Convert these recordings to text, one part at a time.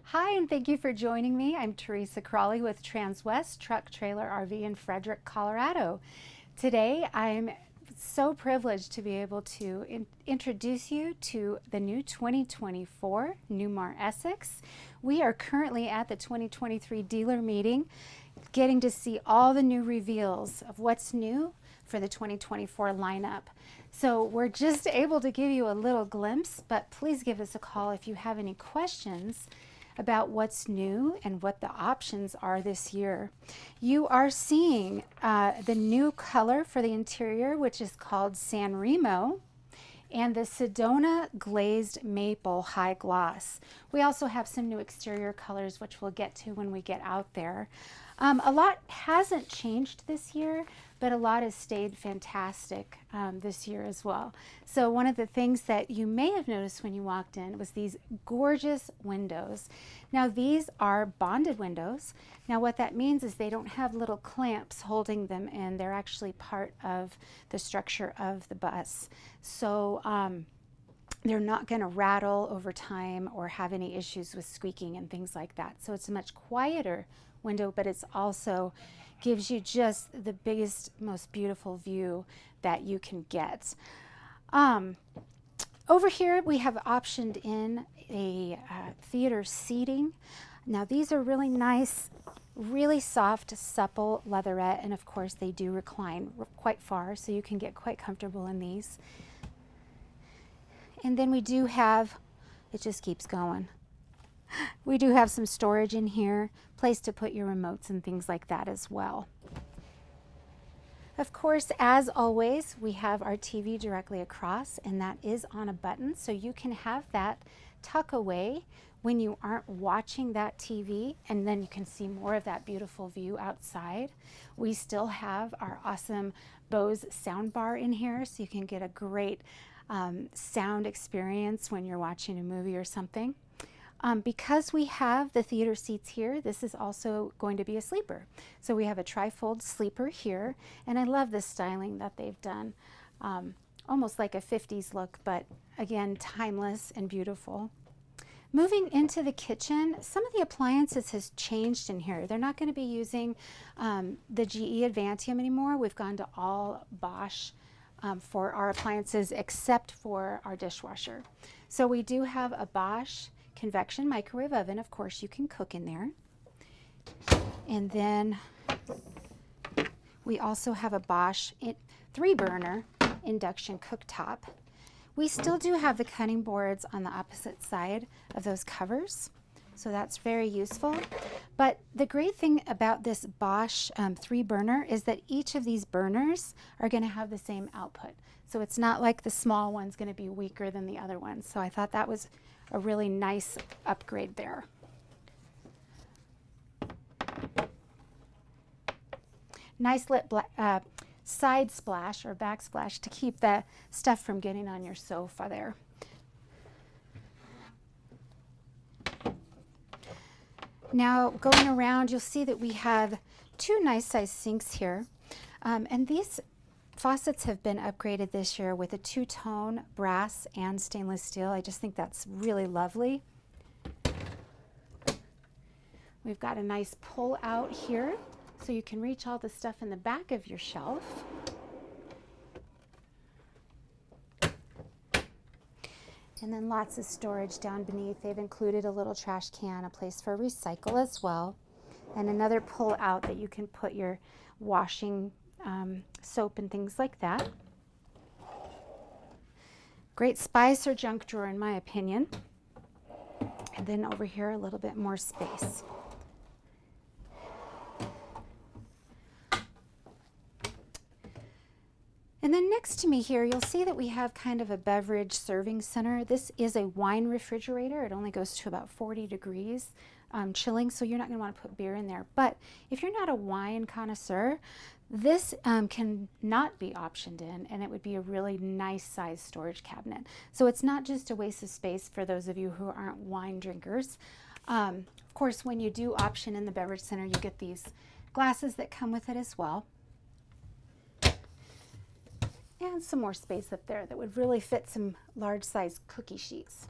Hi, and thank you for joining me. I'm Teresa Crawley with Transwest Truck Trailer RV in Frederick, Colorado. Today, I'm so privileged to be able to introduce you to the new 2024 Newmar Essex. We are currently at the 2023 dealer meeting, getting to see all the new reveals of what's new for the 2024 lineup. So we're just able to give you a little glimpse, but please give us a call if you have any questions about what's new and what the options are this year. You are seeing the new color for the interior, which is called San Remo, and the Sedona Glazed Maple High Gloss. We also have some new exterior colors, which we'll get to when we get out there. A lot hasn't changed this year, but a lot has stayed fantastic this year as well. So one of the things that you may have noticed when you walked in was these gorgeous windows. Now these are bonded windows. Now what that means is they don't have little clamps holding them in. They're actually part of the structure of the bus. So they're not going to rattle over time or have any issues with squeaking and things like that. So it's a much quieter window, but it's also gives you just the biggest, most beautiful view that you can get. Over here we have optioned in a theater seating. Now these are really nice, really soft, supple leatherette, and of course they do recline quite far, so you can get quite comfortable in these. And then we do have, it just keeps going. We do have some storage in here, place to put your remotes and things like that as well. Of course, as always, we have our TV directly across, and that is on a button, so you can have that tuck away when you aren't watching that TV, and then you can see more of that beautiful view outside. We still have our awesome Bose sound bar in here, so you can get a great sound experience when you're watching a movie or something. Because we have the theater seats here, this is also going to be a sleeper. So we have a trifold sleeper here, and I love this styling that they've done. Almost like a 50s look, but again, timeless and beautiful. Moving into the kitchen, some of the appliances has changed in here. They're not going to be using the GE Advantium anymore. We've gone to all Bosch for our appliances except for our dishwasher. So we do have a Bosch convection microwave oven. Of course, you can cook in there. And then we also have a Bosch 3-burner induction cooktop. We still do have the cutting boards on the opposite side of those covers, so that's very useful. But the great thing about this Bosch 3-burner is that each of these burners are going to have the same output. So it's not like the small one's going to be weaker than the other one. So I thought that was a really nice upgrade there. Nice lit side splash or backsplash to keep the stuff from getting on your sofa there. Now going around, you'll see that we have 2 nice size sinks here, and these faucets have been upgraded this year with a 2-tone brass and stainless steel. I just think that's really lovely. We've got a nice pull out here, so you can reach all the stuff in the back of your shelf. And then lots of storage down beneath. They've included a little trash can, a place for recycle as well, and another pull out that you can put your washing soap and things like that. Great spice or junk drawer in my opinion. And then over here a little bit more space. And then next to me here, you'll see that we have kind of a beverage serving center. This is a wine refrigerator. It only goes to about 40 degrees chilling, so you're not going to want to put beer in there. But if you're not a wine connoisseur, this can not be optioned in, and it would be a really nice size storage cabinet. So it's not just a waste of space for those of you who aren't wine drinkers. Of course, when you do option in the beverage center, you get these glasses that come with it as well. And some more space up there that would really fit some large size cookie sheets.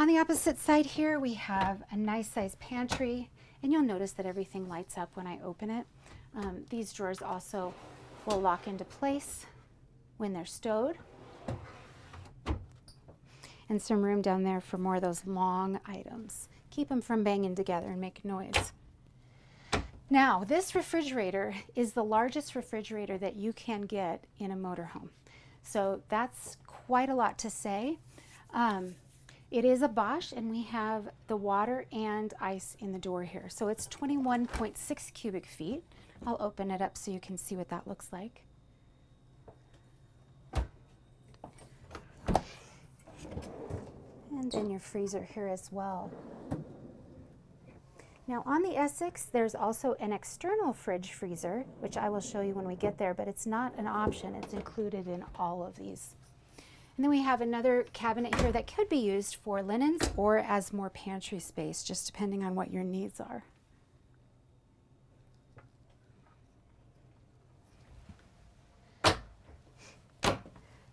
On the opposite side here, we have a nice sized pantry, and you'll notice that everything lights up when I open it. These drawers also will lock into place when they're stowed. And some room down there for more of those long items. Keep them from banging together and making noise. Now, this refrigerator is the largest refrigerator that you can get in a motorhome. So that's quite a lot to say. It is a Bosch, and we have the water and ice in the door here. So it's 21.6 cubic feet. I'll open it up so you can see what that looks like. And then your freezer here as well. Now on the Essex, there's also an external fridge freezer, which I will show you when we get there, but it's not an option. It's included in all of these. And then we have another cabinet here that could be used for linens or as more pantry space, just depending on what your needs are.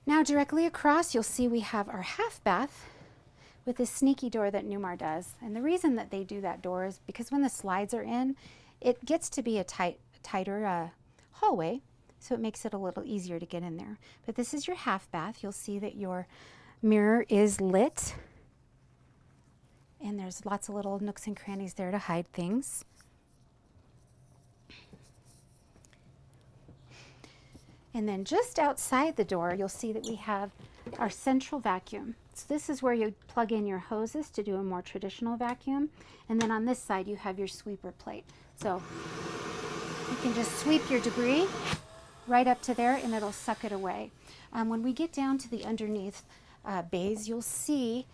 Now directly across, you'll see we have our half bath with this sneaky door that Newmar does. And the reason that they do that door is because when the slides are in, it gets to be a tighter hallway, so it makes it a little easier to get in there. But this is your half bath. You'll see that your mirror is lit, and there's lots of little nooks and crannies there to hide things. And then just outside the door, you'll see that we have our central vacuum. So this is where you plug in your hoses to do a more traditional vacuum. And then on this side, you have your sweeper plate. So you can just sweep your debris right up to there, and it'll suck it away. When we get down to the underneath bays, you'll see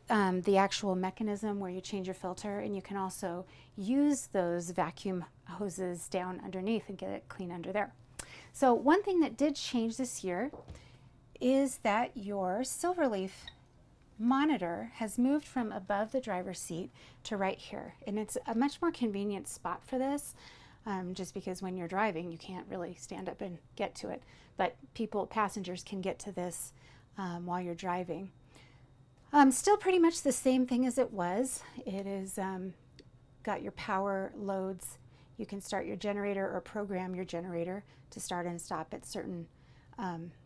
the actual mechanism where you change your filter, and you can also use those vacuum hoses down underneath and get it clean under there. So one thing that did change this year is that your Silverleaf monitor has moved from above the driver's seat to right here. And it's a much more convenient spot for this, just because when you're driving, you can't really stand up and get to it. But passengers can get to this while you're driving. Still pretty much the same thing as it was. It is got your power loads. You can start your generator or program your generator to start and stop at certain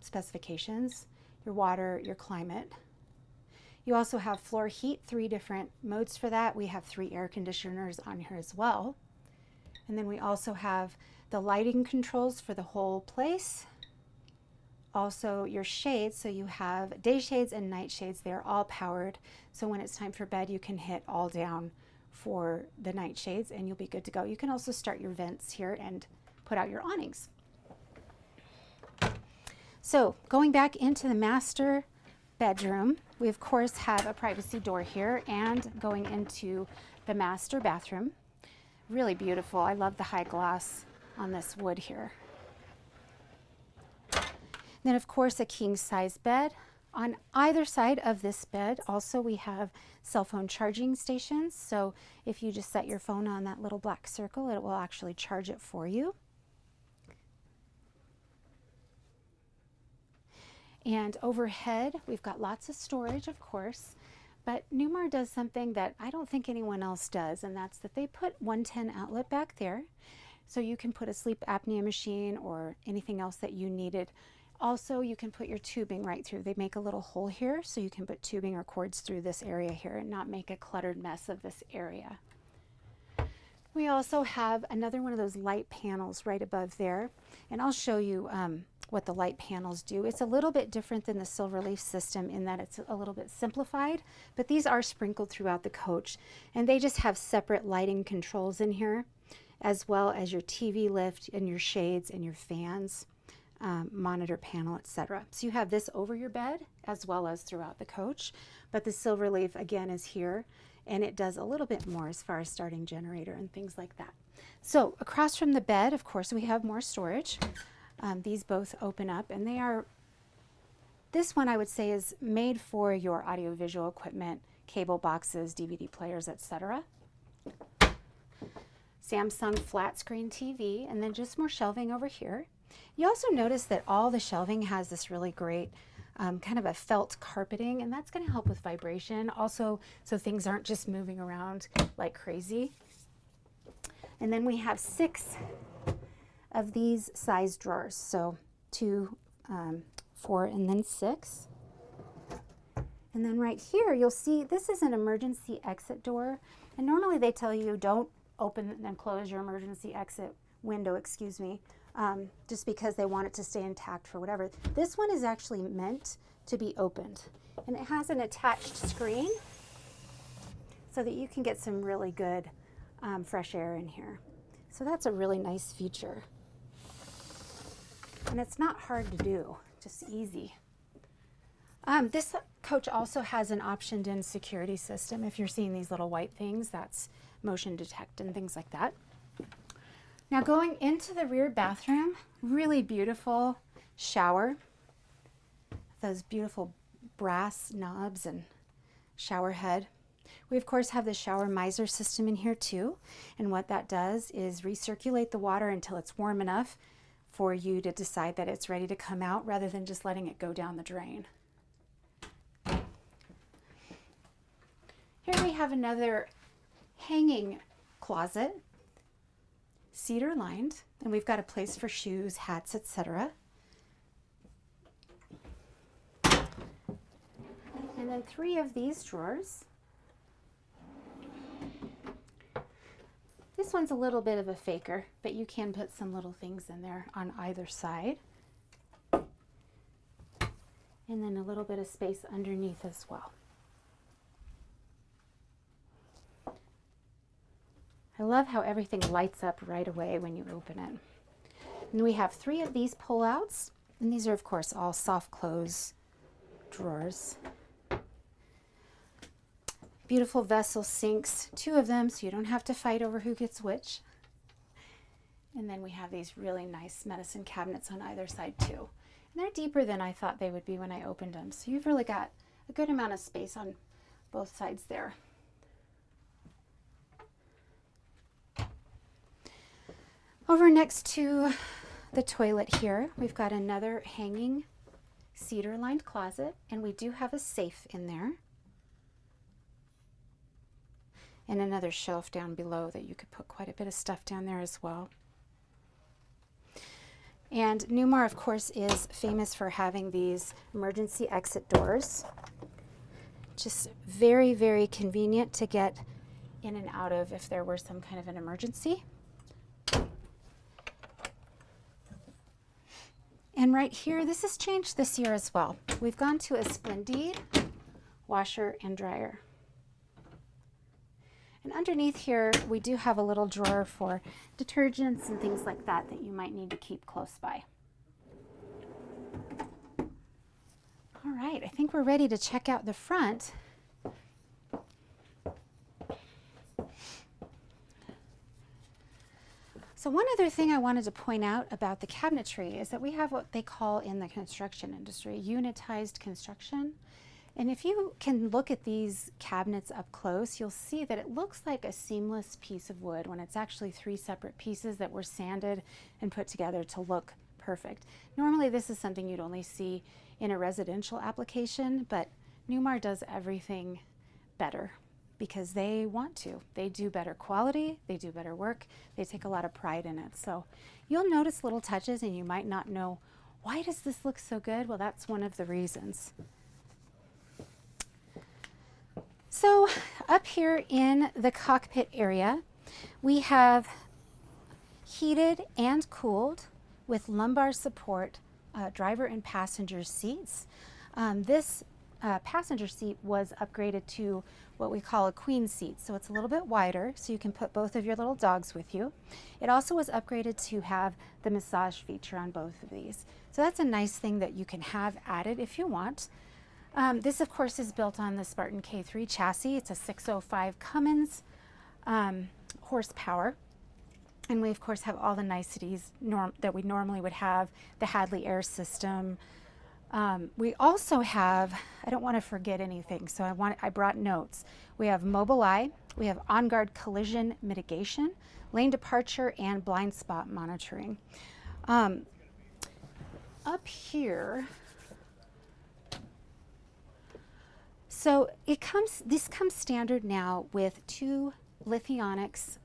specifications, your water, your climate. You also have floor heat, 3 different modes for that. We have 3 air conditioners on here as well. And then we also have the lighting controls for the whole place. Also your shades, so you have day shades and night shades. They're all powered. So when it's time for bed, you can hit all down for the night shades and you'll be good to go. You can also start your vents here and put out your awnings. So going back into the master bedroom, we of course have a privacy door here, and going into the master bathroom. Really beautiful. I love the high gloss on this wood here. Then of course a king size bed. On either side of this bed also we have cell phone charging stations. So if you just set your phone on that little black circle, it will actually charge it for you. And overhead, we've got lots of storage, of course, but Newmar does something that I don't think anyone else does, and that's that they put 110 outlet back there, so you can put a sleep apnea machine or anything else that you needed. Also, you can put your tubing right through. They make a little hole here, so you can put tubing or cords through this area here and not make a cluttered mess of this area. We also have another one of those light panels right above there, and I'll show you what the light panels do. It's a little bit different than the Silverleaf system in that it's a little bit simplified, but these are sprinkled throughout the coach, and they just have separate lighting controls in here, as well as your TV lift and your shades and your fans, monitor panel, etc. So you have this over your bed as well as throughout the coach, but the Silverleaf again is here, and it does a little bit more as far as starting generator and things like that. So across from the bed, of course, we have more storage. These both open up, and they are, this one I would say is made for your audiovisual equipment, cable boxes, DVD players, etc. Samsung flat screen TV, and then just more shelving over here. You also notice that all the shelving has this really great kind of a felt carpeting, and that's going to help with vibration. Also, so things aren't just moving around like crazy. And then we have 6 of these size drawers. So 2, 4, and then 6. And then right here, you'll see this is an emergency exit door. And normally they tell you don't open and close your emergency exit window, excuse me, just because they want it to stay intact for whatever. This one is actually meant to be opened. And it has an attached screen so that you can get some really good fresh air in here. So that's a really nice feature. And it's not hard to do, just easy. This coach also has an optioned-in security system. If you're seeing these little white things, that's motion detect and things like that. Now going into the rear bathroom, really beautiful shower. Those beautiful brass knobs and shower head. We of course have the shower miser system in here too. And what that does is recirculate the water until it's warm enough for you to decide that it's ready to come out rather than just letting it go down the drain. Here we have another hanging closet, cedar lined, and we've got a place for shoes, hats, etc. And then 3 of these drawers. This one's a little bit of a faker, but you can put some little things in there on either side. And then a little bit of space underneath as well. I love how everything lights up right away when you open it. And we have 3 of these pull-outs, and these are of course all soft close drawers. Beautiful vessel sinks, 2 of them, so you don't have to fight over who gets which. And then we have these really nice medicine cabinets on either side too. And they're deeper than I thought they would be when I opened them, so you've really got a good amount of space on both sides there. Over next to the toilet here, we've got another hanging cedar-lined closet, and we do have a safe in there. And another shelf down below that you could put quite a bit of stuff down there as well. And Newmar, of course, is famous for having these emergency exit doors. Just very, very convenient to get in and out of if there were some kind of an emergency. And right here, this has changed this year as well. We've gone to a Splendide washer and dryer. And underneath here, we do have a little drawer for detergents and things like that that you might need to keep close by. All right, I think we're ready to check out the front. So one other thing I wanted to point out about the cabinetry is that we have what they call in the construction industry, unitized construction. And if you can look at these cabinets up close, you'll see that it looks like a seamless piece of wood when it's actually 3 separate pieces that were sanded and put together to look perfect. Normally this is something you'd only see in a residential application, but Newmar does everything better because they want to. They do better quality, they do better work, they take a lot of pride in it. So you'll notice little touches and you might not know, why does this look so good? Well, that's one of the reasons. So up here in the cockpit area, we have heated and cooled with lumbar support driver and passenger seats. This passenger seat was upgraded to what we call a queen seat, so it's a little bit wider so you can put both of your little dogs with you. It also was upgraded to have the massage feature on both of these, so that's a nice thing that you can have added if you want. This of course is built on the Spartan K3 chassis. It's a 605 Cummins horsepower, and we of course have all the niceties that we normally would have, the Hadley air system. We also have, I don't want to forget anything, so I brought notes. We have Mobileye, we have on-guard collision mitigation, lane departure, and blind spot monitoring. Up here, So this comes standard now with 2 Lithionics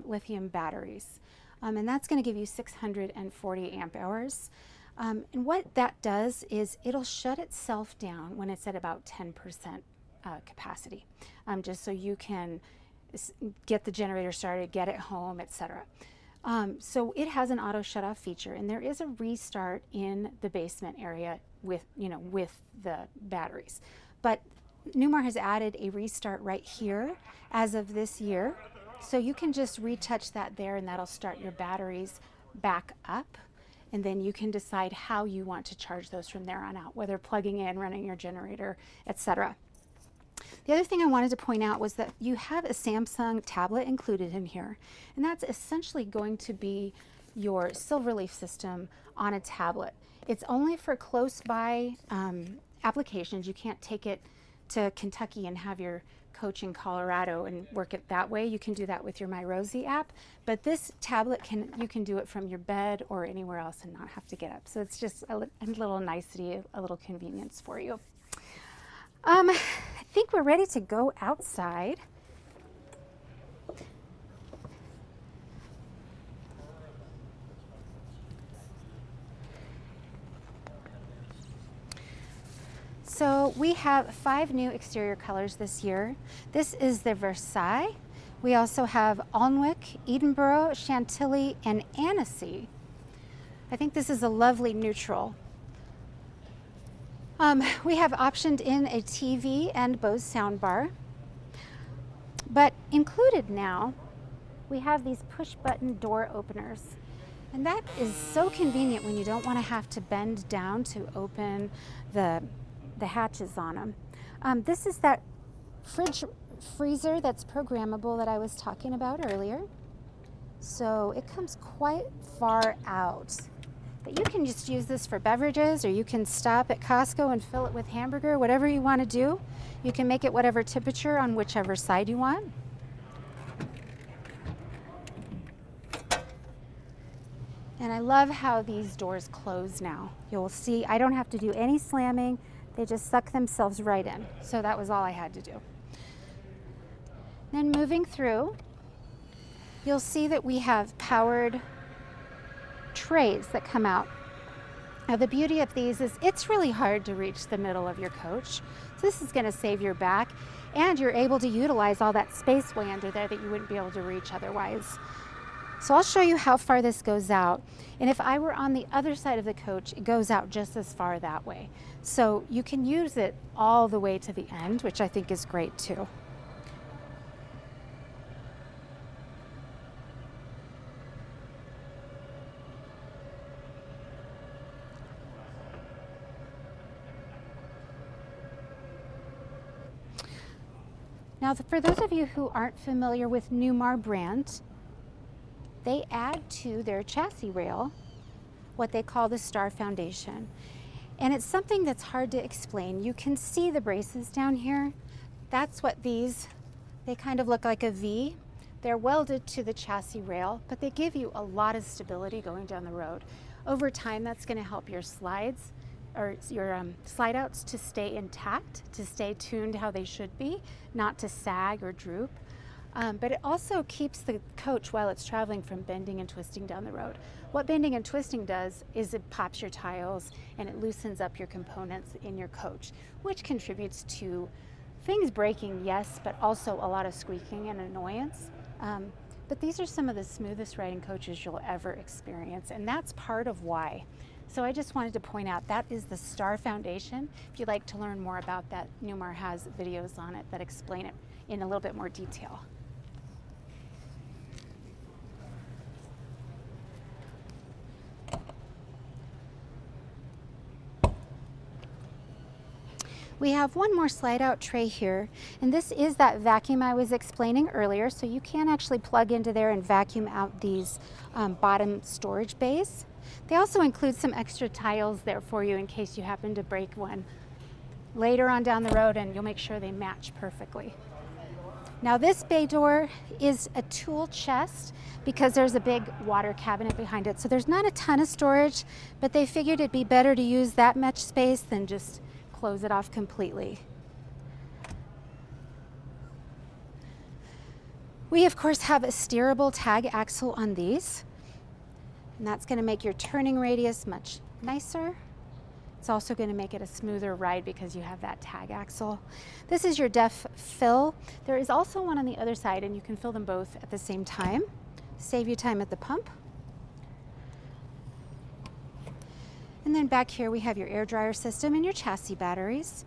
lithium batteries. And that's going to give you 640 amp hours. And what that does is it'll shut itself down when it's at about 10% capacity, just so you can get the generator started, get it home, etc. So it has an auto shut off feature, and there is a restart in the basement area with the batteries. But Newmar has added a restart right here as of this year. So you can just retouch that there, and that'll start your batteries back up. And then you can decide how you want to charge those from there on out, whether plugging in, running your generator, etc. The other thing I wanted to point out was that you have a Samsung tablet included in here, and that's essentially going to be your Silverleaf system on a tablet. It's only for close by applications. You can't take it to Kentucky and have your coach in Colorado and work it that way. You can do that with your MyRosie app, but this tablet you can do it from your bed or anywhere else and not have to get up. So it's just a little nicety, a little convenience for you. I think we're ready to go outside. So we have 5 new exterior colors this year. This is the Versailles. We also have Alnwick, Edinburgh, Chantilly, and Annecy. I think this is a lovely neutral. We have optioned in a TV and Bose soundbar. But included now, we have these push button door openers. And that is so convenient when you don't want to have to bend down to open the hatches on them. This is that freezer that's programmable that I was talking about earlier. So it comes quite far out. But you can just use this for beverages, or you can stop at Costco and fill it with hamburger, whatever you want to do. You can make it whatever temperature on whichever side you want. And I love how these doors close now. You'll see I don't have to do any slamming. They just suck themselves right in. So that was all I had to do. Then moving through, you'll see that we have powered trays that come out. Now the beauty of these is it's really hard to reach the middle of your coach. So this is going to save your back, and you're able to utilize all that space way under there that you wouldn't be able to reach otherwise. So I'll show you how far this goes out. And if I were on the other side of the coach, it goes out just as far that way. So you can use it all the way to the end, which I think is great too. Now, for those of you who aren't familiar with Newmar brand, they add to their chassis rail what they call the Star Foundation. And it's something that's hard to explain. You can see the braces down here. That's what they kind of look like a V. They're welded to the chassis rail, but they give you a lot of stability going down the road. Over time, that's going to help your slides or your slide outs to stay intact, to stay tuned how they should be, not to sag or droop. But it also keeps the coach while it's traveling from bending and twisting down the road. What bending and twisting does is it pops your tiles and it loosens up your components in your coach, which contributes to things breaking, yes, but also a lot of squeaking and annoyance. But these are some of the smoothest riding coaches you'll ever experience, and that's part of why. So I just wanted to point out that is the Star Foundation. If you'd like to learn more about that, Newmar has videos on it that explain it in a little bit more detail. We have one more slide out tray here, and this is that vacuum I was explaining earlier, so you can actually plug into there and vacuum out these bottom storage bays. They also include some extra tiles there for you in case you happen to break one later on down the road, and you'll make sure they match perfectly. Now this bay door is a tool chest because there's a big water cabinet behind it, so there's not a ton of storage, but they figured it'd be better to use that much space than just close it off completely. We of course have a steerable tag axle on these, and that's going to make your turning radius much nicer. It's also going to make it a smoother ride because you have that tag axle. This is your depth fill. There is also one on the other side, and you can fill them both at the same time. Save you time at the pump. And then back here we have your air dryer system and your chassis batteries.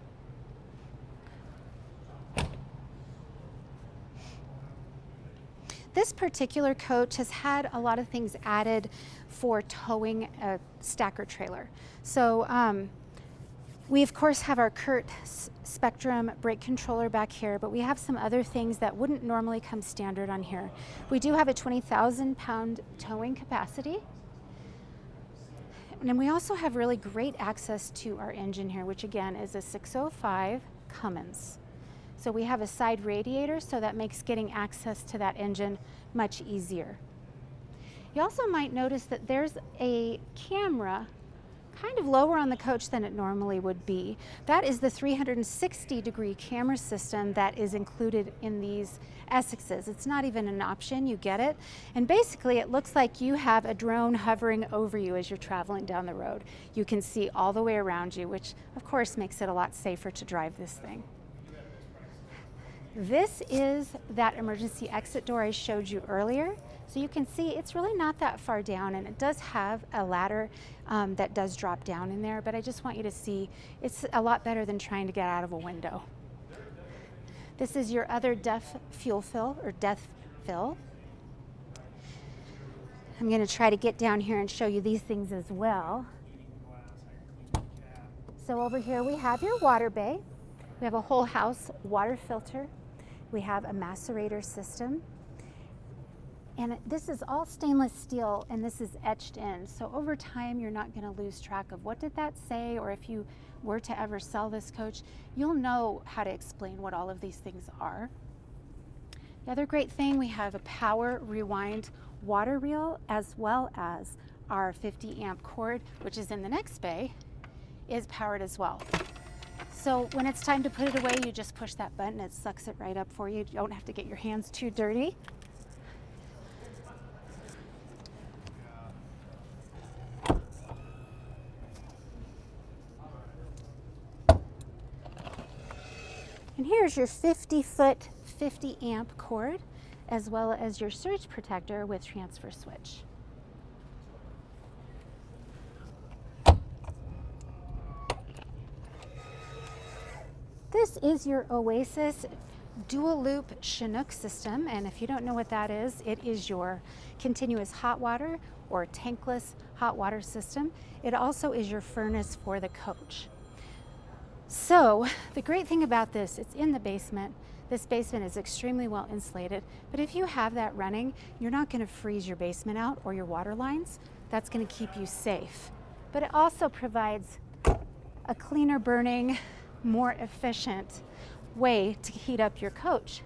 This particular coach has had a lot of things added for towing a stacker trailer. So we of course have our Curt Spectrum brake controller back here, but we have some other things that wouldn't normally come standard on here. We do have a 20,000 pound towing capacity. And then we also have really great access to our engine here, which again is a 605 Cummins. So we have a side radiator, so that makes getting access to that engine much easier. You also might notice that there's a camera kind of lower on the coach than it normally would be. That is the 360-degree camera system that is included in these Essexes. It's not even an option, you get it. And basically it looks like you have a drone hovering over you as you're traveling down the road. You can see all the way around you, which of course makes it a lot safer to drive this thing. This is that emergency exit door I showed you earlier. So you can see it's really not that far down, and it does have a ladder that does drop down in there, but I just want you to see it's a lot better than trying to get out of a window. This is your other depth fuel fill or depth fill. I'm going to try to get down here and show you these things as well. So over here we have your water bay. We have a whole house water filter. We have a macerator system. And this is all stainless steel, and this is etched in. So over time, you're not going to lose track of what did that say, or if you were to ever sell this coach, you'll know how to explain what all of these things are. The other great thing, we have a power rewind water reel, as well as our 50 amp cord, which is in the next bay, is powered as well. So when it's time to put it away, you just push that button, it sucks it right up for you. You don't have to get your hands too dirty. And here's your 50-foot, 50 amp cord, as well as your surge protector with transfer switch. This is your Oasis dual loop Chinook system, and if you don't know what that is, it is your continuous hot water or tankless hot water system. It also is your furnace for the coach. So the great thing about this, it's in the basement. This basement is extremely well insulated, but if you have that running, you're not going to freeze your basement out or your water lines. That's going to keep you safe. But it also provides a cleaner burning, more efficient way to heat up your coach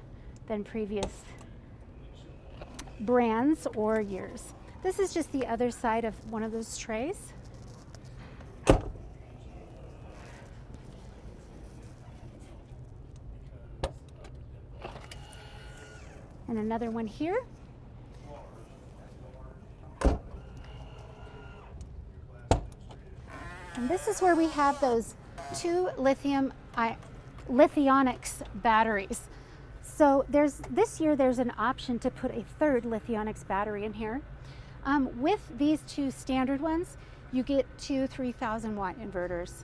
than previous brands or years. This is just the other side of one of those trays. And another one here. And this is where we have those two Lithionics batteries. So this year there's an option to put a third Lithionics battery in here. With these two standard ones, you get two 3,000 watt inverters.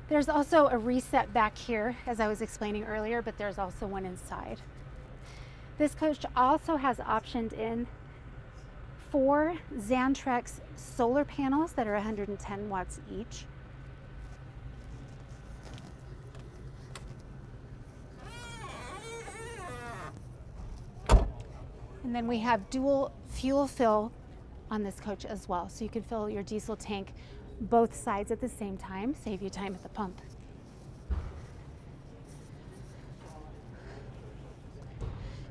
There's also a reset back here, as I was explaining earlier, but there's also one inside. This coach also has optioned in 4 Xantrex solar panels that are 110 watts each. And then we have dual fuel fill on this coach as well. So you can fill your diesel tank both sides at the same time, save you time at the pump.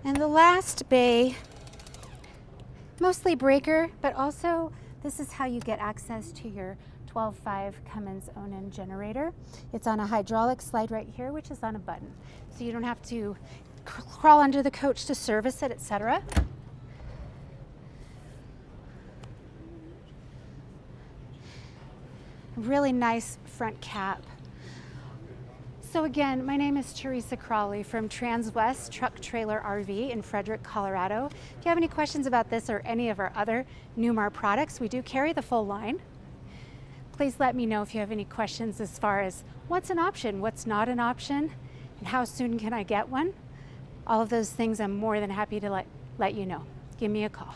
And the last bay, mostly breaker, but also this is how you get access to your 12.5 Cummins Onan generator. It's on a hydraulic slide right here, which is on a button. So you don't have to crawl under the coach to service it, etc. Really nice front cap. So again, my name is Teresa Crawley from Transwest Truck Trailer RV in Frederick, Colorado. If you have any questions about this or any of our other Newmar products, we do carry the full line. Please let me know if you have any questions as far as what's an option, what's not an option, and how soon can I get one. All of those things I'm more than happy to let you know. Give me a call.